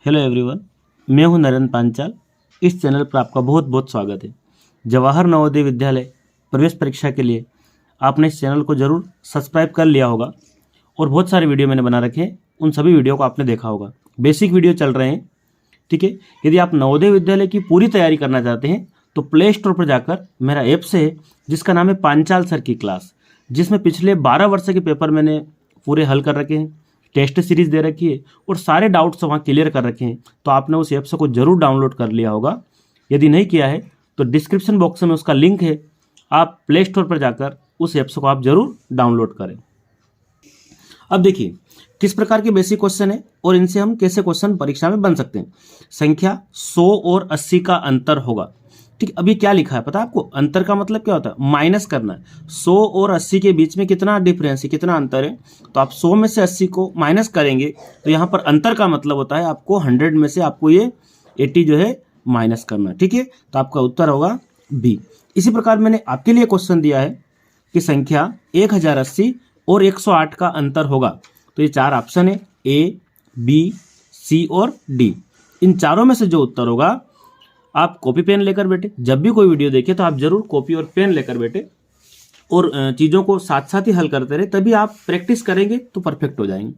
Hello everyone, मैं हूं नरेंद्र पांचाल। इस चैनल पर आपका बहुत बहुत स्वागत है। जवाहर नवोदय विद्यालय प्रवेश परीक्षा के लिए आपने इस चैनल को ज़रूर सब्सक्राइब कर लिया होगा और बहुत सारे वीडियो मैंने बना रखे हैं, उन सभी वीडियो को आपने देखा होगा। बेसिक वीडियो चल रहे हैं, ठीक है। यदि आप नवोदय विद्यालय की पूरी तैयारी करना चाहते हैं तो प्ले स्टोर पर जाकर मेरा ऐप्स है जिसका नाम है पांचाल सर की क्लास, जिसमें पिछले 12 वर्ष के पेपर मैंने पूरे हल कर रखे हैं, टेस्ट सीरीज दे रखी है और सारे डाउट्स वहाँ क्लियर कर रखे हैं। तो आपने उस ऐप्स को जरूर डाउनलोड कर लिया होगा। यदि नहीं किया है तो डिस्क्रिप्शन बॉक्स में उसका लिंक है, आप प्ले स्टोर पर जाकर उस ऐप्स को आप जरूर डाउनलोड करें। अब देखिए किस प्रकार के बेसिक क्वेश्चन है और इनसे हम कैसे क्वेश्चन परीक्षा में बन सकते हैं। संख्या 100 और 80 का अंतर होगा, ठीक। अब ये क्या लिखा है पता है आपको? अंतर का मतलब क्या होता है? माइनस करना है। 100 और 80 के बीच में कितना डिफरेंस है, कितना अंतर है, तो आप 100 में से 80 को माइनस करेंगे तो यहाँ पर अंतर का मतलब होता है आपको 100 में से आपको ये 80 जो है माइनस करना, ठीक है। तो आपका उत्तर होगा बी। इसी प्रकार मैंने आपके लिए क्वेश्चन दिया है कि संख्या 1080 और 108 का अंतर होगा। तो ये 4 ऑप्शन है, ए, बी, सी और डी। इन चारों में से जो उत्तर होगा, आप कॉपी पेन लेकर बैठे, जब भी कोई वीडियो देखे तो आप जरूर कॉपी और पेन लेकर बैठे और चीज़ों को साथ साथ ही हल करते रहे, तभी आप प्रैक्टिस करेंगे तो परफेक्ट हो जाएंगे।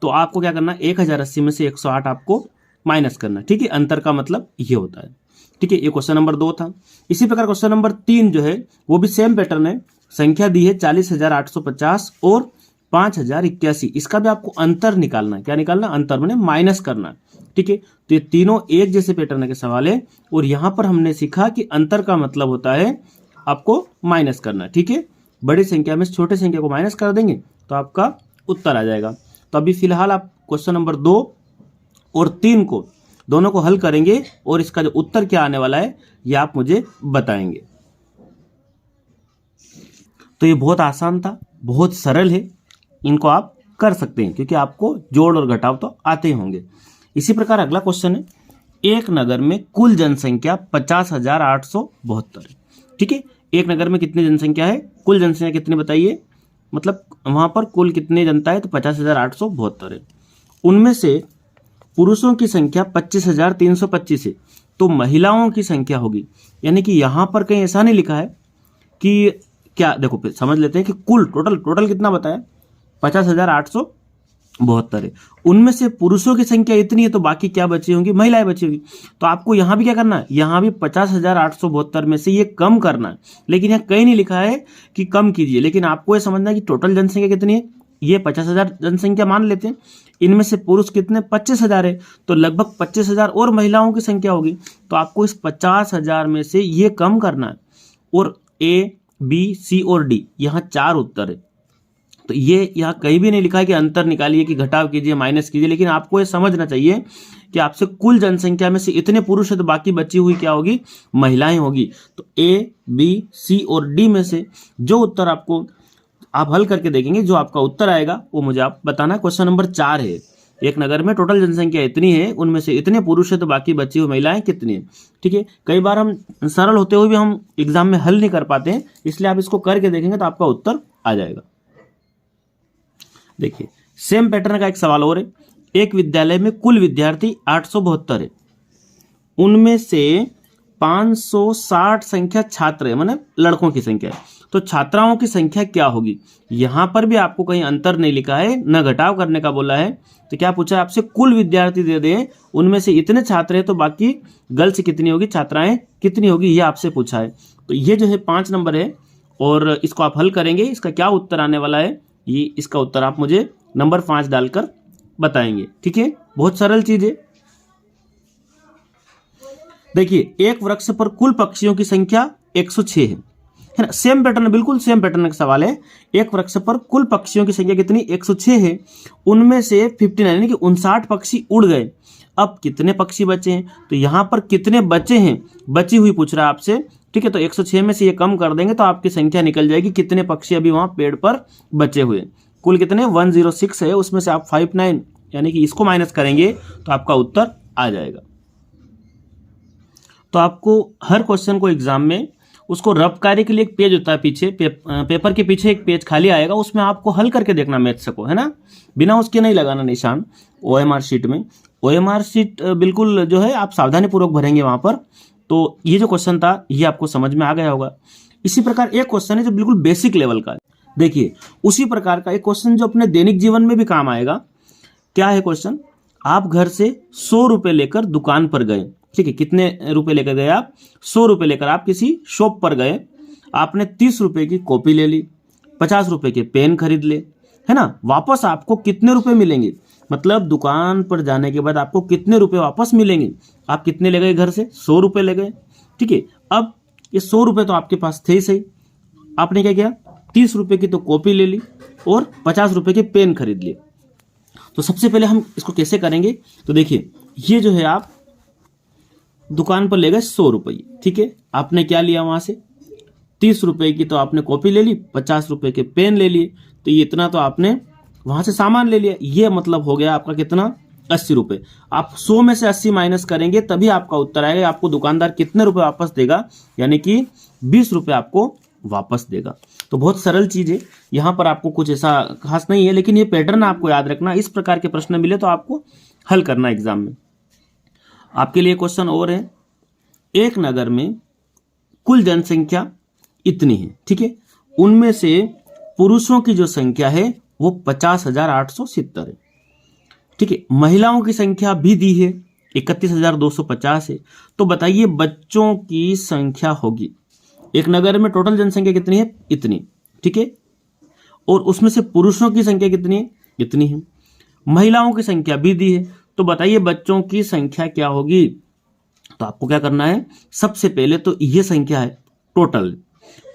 तो आपको क्या करना है, 1080 में से 108 आपको माइनस करना, ठीक है। अंतर का मतलब ये होता है, ठीक है। ये क्वेश्चन नंबर 2 था। इसी प्रकार क्वेश्चन नंबर 3 जो है वो भी सेम पैटर्न है। संख्या दी है 40,850 और 5,081। इसका भी आपको अंतर निकालना है। क्या निकालना? अंतर मैंने माइनस करना है, ठीक है। तो ये तीनों एक जैसे पैटर्न के सवाल है और यहां पर हमने सीखा कि अंतर का मतलब होता है आपको माइनस करना, ठीक है। बड़ी संख्या में छोटे संख्या को माइनस कर देंगे तो आपका उत्तर आ जाएगा। तो अभी फिलहाल आप क्वेश्चन नंबर 2 और 3 को दोनों को हल करेंगे और इसका जो उत्तर क्या आने वाला है ये आप मुझे बताएंगे। तो ये बहुत आसान था, बहुत सरल है, इनको आप कर सकते हैं क्योंकि आपको जोड़ और घटाव तो आते ही होंगे। इसी प्रकार अगला क्वेश्चन है, एक नगर में कुल जनसंख्या 50,872 है, ठीक है। एक नगर में कितनी जनसंख्या है? कुल जनसंख्या कितनी बताइए, मतलब वहां पर कुल कितनी जनता है? तो 50,872 है। उनमें से पुरुषों की संख्या 25,325 है, तो महिलाओं की संख्या होगी, यानी कि यहां पर कहीं ऐसा नहीं लिखा है कि क्या, देखो फिर समझ लेते हैं कि कुल टोटल कितना बताया? 50,872 है। उनमें से पुरुषों की संख्या इतनी है तो बाकी क्या बची होंगी? महिलाएं बची होंगी। तो आपको यहां भी क्या करना है, यहां भी 50,872 में से ये कम करना है, लेकिन यहां कहीं नहीं लिखा है कि कम कीजिए, लेकिन आपको ये समझना है कि टोटल जनसंख्या कितनी है। ये 50,000 जनसंख्या मान लेते हैं, इनमें से पुरुष कितने? 25,000 है, तो लगभग 25,000 और महिलाओं की संख्या होगी। तो आपको इस 50,000 में से ये कम करना है और ए, बी, सी और डी, यहाँ 4 उत्तर है। तो ये यहाँ कहीं भी नहीं लिखा है कि अंतर निकालिए, कि घटाव कीजिए, माइनस कीजिए, लेकिन आपको ये समझना चाहिए कि आपसे कुल जनसंख्या में से इतने पुरुष है तो बाकी बची हुई क्या होगी? महिलाएं होगी। तो ए, बी, सी और डी में से जो उत्तर आपको आप हल करके देखेंगे, जो आपका उत्तर आएगा वो मुझे आप बताना। क्वेश्चन नंबर 4 है, एक नगर में टोटल जनसंख्या इतनी है, उनमें से इतने पुरुष है तो बाकी बची हुई महिलाएं कितनी है, ठीक है। कई बार हम सरल होते हुए भी हम एग्जाम में हल नहीं कर पाते हैं, इसलिए आप इसको करके देखेंगे तो आपका उत्तर आ जाएगा। देखिए सेम पैटर्न का एक सवाल और है। एक विद्यालय में कुल विद्यार्थी 872 है, उनमें से 560 संख्या छात्र है, माने लड़कों की संख्या है, तो छात्राओं की संख्या क्या होगी? यहां पर भी आपको कहीं अंतर नहीं लिखा है, न घटाव करने का बोला है। तो क्या पूछा है आपसे? कुल विद्यार्थी दे दे, उनमें से इतने छात्र है तो बाकी गर्ल्स कितनी होगी, छात्राएं कितनी होगी, ये आपसे पूछा है। तो ये जो है 5 नंबर है और इसको आप हल करेंगे। इसका क्या उत्तर आने वाला है, ये इसका उत्तर आप मुझे नंबर 5 डालकर बताएंगे, ठीक है। बहुत सरल चीज है। देखिए एक वृक्ष पर कुल पक्षियों की संख्या 106 है ना। सेम पैटर्न, बिल्कुल सेम पैटर्न का सवाल है। एक वृक्ष पर कुल पक्षियों की संख्या कितनी? 106 है। उनमें से 59 यानी कि 59 पक्षी उड़ गए। अब कितने पक्षी बचे हैं? तो यहां पर कितने बचे हैं, बची हुई पूछ रहा है आपसे, ठीक है। तो 106 में से ये कम कर देंगे तो आपकी संख्या निकल जाएगी कितने पक्षी अभी वहां पेड़ पर बचे हुए। कुल कितने? 106 है, उसमें से आप 59 यानी कि इसको माइनस करेंगे तो आपका उत्तर आ जाएगा। तो आपको हर क्वेश्चन को एग्जाम में उसको रफ कार्य के लिए एक पेज होता है पीछे, पेपर के पीछे एक पेज खाली आएगा, उसमें आपको हल करके देखना मैथ्स को, है ना, बिना उसके नहीं लगाना निशान OMR शीट में। OMR शीट बिल्कुल जो है आप सावधानी पूर्वक भरेंगे वहाँ पर। तो ये जो क्वेश्चन था ये आपको समझ में आ गया होगा। इसी प्रकार एक क्वेश्चन है जो बिल्कुल बेसिक लेवल का है। देखिए उसी प्रकार का एक क्वेश्चन जो अपने दैनिक जीवन में भी काम आएगा। क्या है क्वेश्चन? आप घर से 100 रुपये लेकर दुकान पर गए, ठीक है। कितने रुपए लेकर गए आप? 100 रुपये लेकर आप किसी शॉप पर गए। आपने 30 रुपये की कॉपी ले ली, 50 रुपये के पेन खरीद ले, है ना। वापस आपको कितने रुपए मिलेंगे? मतलब दुकान पर जाने के बाद आपको कितने रुपए वापस मिलेंगे? आप कितने ले गए घर से? 100 रुपये ले गए, ठीक है। अब ये 100 रुपये तो आपके पास थे ही सही। आपने क्या किया? 30 रुपये की तो कॉपी ले ली और 50 रुपये के पेन खरीद लिए। तो सबसे पहले हम इसको कैसे करेंगे? तो देखिए ये जो है आप दुकान पर ले गए 100 रुपये, ठीक है। आपने क्या लिया वहां से? 30 रुपये की तो आपने कॉपी ले ली, 50 रुपये के पेन ले लिए, तो ये इतना तो आपने वहां से सामान ले लिया। ये मतलब हो गया आपका कितना? 80 रुपये। आप 100 में से 80 माइनस करेंगे तभी आपका उत्तर आएगा। आपको दुकानदार कितने रुपए वापस देगा? यानी कि 20 रुपये आपको वापस देगा। तो बहुत सरल चीज है, यहाँ पर आपको कुछ ऐसा खास नहीं है, लेकिन ये पैटर्न आपको याद रखना। इस प्रकार के प्रश्न मिले तो आपको हल करना एग्जाम में। आपके लिए क्वेश्चन और है। एक नगर में कुल जनसंख्या इतनी है, ठीक है। उनमें से पुरुषों की जो संख्या है वो 50,870 है, ठीक है। महिलाओं की संख्या भी दी है 31,250 है। तो बताइए बच्चों की संख्या होगी। एक नगर में टोटल जनसंख्या कितनी है? इतनी, ठीक है। और उसमें से पुरुषों की संख्या कितनी है? इतनी है। महिलाओं की संख्या भी दी है। तो बताइए बच्चों की संख्या क्या होगी? तो आपको क्या करना है? सबसे पहले तो ये संख्या है टोटल।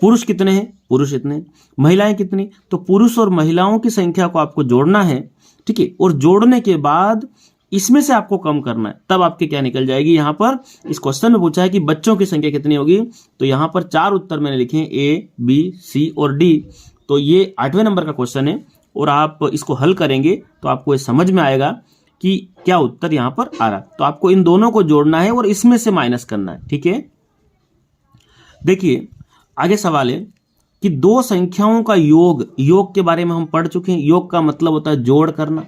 पुरुष कितने हैं? पुरुष इतने। महिलाएं कितनी? तो पुरुष और महिलाओं की संख्या को आपको जोड़ना है, ठीक है। और जोड़ने के बाद इसमें से आपको कम करना है, तब आपके क्या निकल जाएगी। यहां पर इस क्वेश्चन में पूछा है कि बच्चों की संख्या कितनी होगी। तो यहां पर 4 उत्तर मैंने लिखे हैं, A, B, C और D। तो ये 8वें नंबर का क्वेश्चन है और आप इसको हल करेंगे तो आपको ये समझ में आएगा कि क्या उत्तर यहां पर आ रहा। तो आपको इन दोनों को जोड़ना है और इसमें से माइनस करना है, ठीक है। देखिए आगे सवाल है कि दो संख्याओं का योग, योग के बारे में हम पढ़ चुके हैं। योग का मतलब होता है जोड़ करना,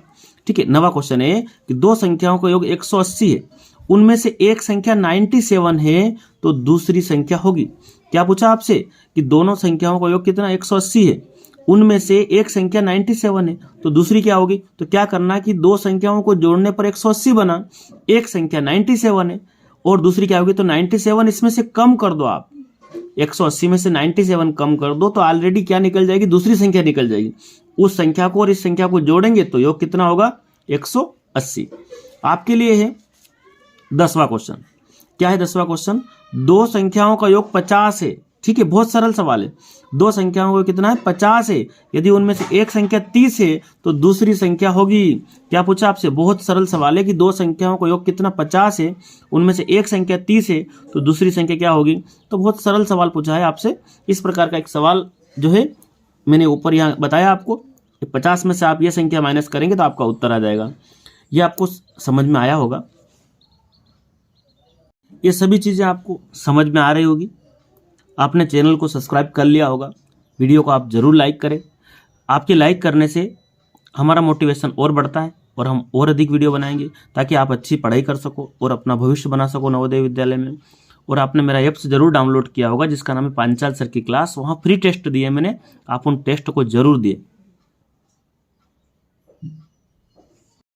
ठीक है। नवा क्वेश्चन है कि दो संख्याओं का योग 180 है, उनमें से एक संख्या 97 है तो दूसरी संख्या होगी। क्या पूछा आपसे? कि दोनों संख्याओं का योग कितना? 180 है, उनमें से एक संख्या 97 है तो दूसरी क्या होगी। तो क्या करना कि दो संख्याओं को जोड़ने पर 180 बना, एक संख्या 97 है और दूसरी क्या होगी। तो 97 इसमें से कम कर दो आप, 180 में से 97 कम कर दो तो ऑलरेडी क्या निकल जाएगी? दूसरी संख्या निकल जाएगी। उस संख्या को और इस संख्या को जोड़ेंगे तो योग कितना होगा? 180। आपके लिए है 10वां क्वेश्चन। क्या है 10वां क्वेश्चन? दो संख्याओं का योग 50 है, ठीक है। बहुत सरल सवाल है। दो संख्याओं का कितना है? 50 है। यदि उनमें से एक संख्या 30 है तो दूसरी संख्या होगी। क्या पूछा आपसे? बहुत सरल सवाल है कि दो संख्याओं का योग कितना? 50 है, उनमें से एक संख्या 30 है तो दूसरी संख्या क्या होगी। तो बहुत सरल सवाल पूछा है आपसे। इस प्रकार का एक सवाल जो है मैंने ऊपर यहाँ बताया आपको। 50 में से आप ये संख्या माइनस करेंगे तो आपका उत्तर आ जाएगा। ये आपको समझ में आया होगा। ये सभी चीज़ें आपको समझ में आ रही होगी। आपने चैनल को सब्सक्राइब कर लिया होगा। वीडियो को आप ज़रूर लाइक करें। आपके लाइक करने से हमारा मोटिवेशन और बढ़ता है और हम और अधिक वीडियो बनाएंगे ताकि आप अच्छी पढ़ाई कर सको और अपना भविष्य बना सको नवोदय विद्यालय में। और आपने मेरा ऐप्स ज़रूर डाउनलोड किया होगा जिसका नाम है पांचाल सर की क्लास। वहाँ फ्री टेस्ट दिए मैंने, आप उन टेस्ट को ज़रूर दिए।